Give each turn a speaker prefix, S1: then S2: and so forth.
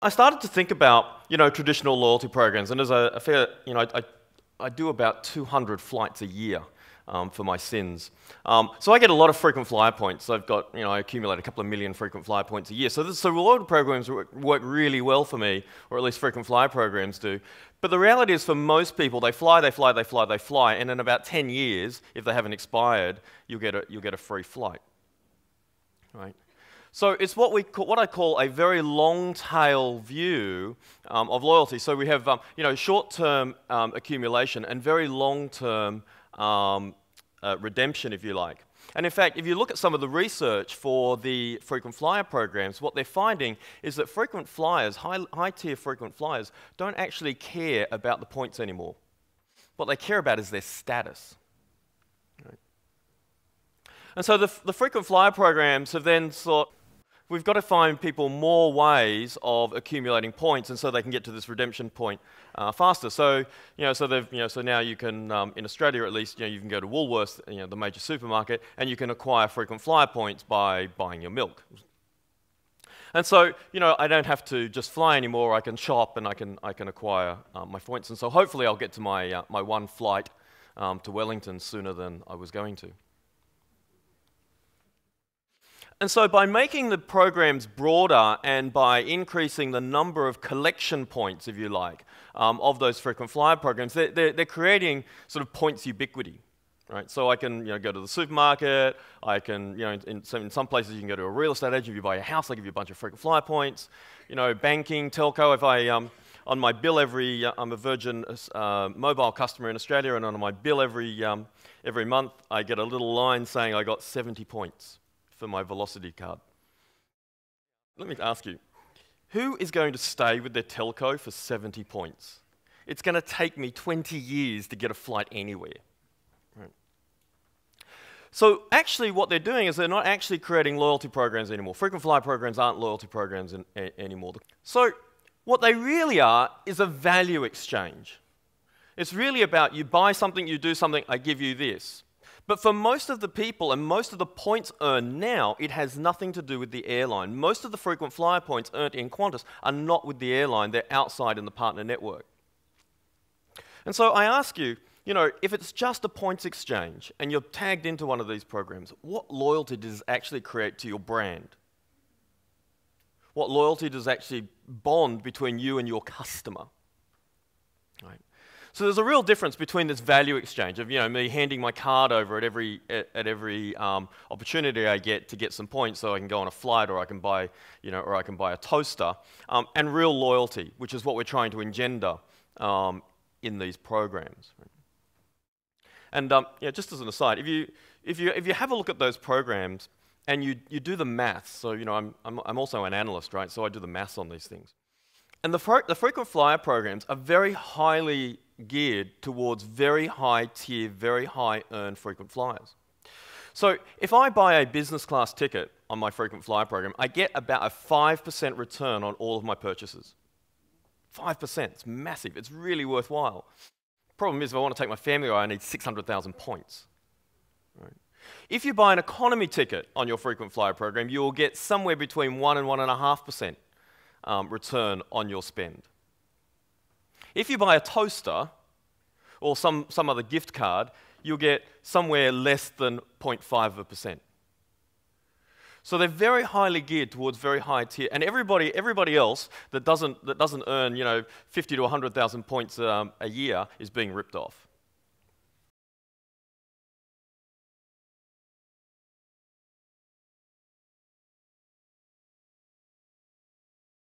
S1: I started to think about, traditional loyalty programs, and there's a fair, I do about 200 flights a year for my sins. So I get a lot of frequent flyer points. I've got, I accumulate a couple of million frequent flyer points a year. So loyalty programs work really well for me, or at least frequent flyer programs do. But the reality is, for most people, they fly, and in about 10 years, if they haven't expired, you'll get a free flight, right? So it's what I call a very long-tail view of loyalty. So we have, short-term accumulation and very long-term redemption, if you like. And in fact, if you look at some of the research for the frequent flyer programs, what they're finding is that frequent flyers, high-tier frequent flyers, don't actually care about the points anymore. What they care about is their status. Right? And so the frequent flyer programs have then thought, we've got to find people more ways of accumulating points, and so they can get to this redemption point faster. So, so now you can, in Australia at least, you can go to Woolworths, the major supermarket, and you can acquire frequent flyer points by buying your milk. And so, I don't have to just fly anymore. I can shop and I can acquire my points. And so, hopefully, I'll get to my my one flight to Wellington sooner than I was going to. And so by making the programs broader and by increasing the number of collection points, if you like, of those frequent flyer programs, they're creating sort of points ubiquity, right? So I can go to the supermarket, I can, in some places you can go to a real estate agent. If you buy a house, they give you a bunch of frequent flyer points. Banking, telco, if I, on my bill I'm a Virgin mobile customer in Australia, and on my bill every month I get a little line saying I got 70 points for my Velocity card. Let me ask you, who is going to stay with their telco for 70 points? It's going to take me 20 years to get a flight anywhere. Right? So actually what they're doing is they're not actually creating loyalty programs anymore. Frequent flyer programs aren't loyalty programs anymore. So what they really are is a value exchange. It's really about, you buy something, you do something, I give you this. But for most of the people and most of the points earned now, it has nothing to do with the airline. Most of the frequent flyer points earned in Qantas are not with the airline, they're outside in the partner network. And so I ask you, if it's just a points exchange and you're tagged into one of these programs, what loyalty does it actually create to your brand? What loyalty does actually bond between you and your customer? Right? So there's a real difference between this value exchange of me handing my card over at every opportunity I get to get some points, so I can go on a flight, or I can buy a toaster, and real loyalty, which is what we're trying to engender in these programs. And just as an aside, if you have a look at those programs and you do the maths, so I'm also an analyst, right? So I do the maths on these things. And the frequent flyer programs are very highly geared towards very high tier, very high earn frequent flyers. So if I buy a business class ticket on my frequent flyer program, I get about a 5% return on all of my purchases. 5%, it's massive, it's really worthwhile. Problem is, if I want to take my family away, I need 600,000 points. Right? If you buy an economy ticket on your frequent flyer program, you will get somewhere between 1 and 1.5% return on your spend. If you buy a toaster or some other gift card, you'll get somewhere less than 0.5%. So they're very highly geared towards very high tier, and everybody else that doesn't earn 50 to 100,000 points a year is being ripped off.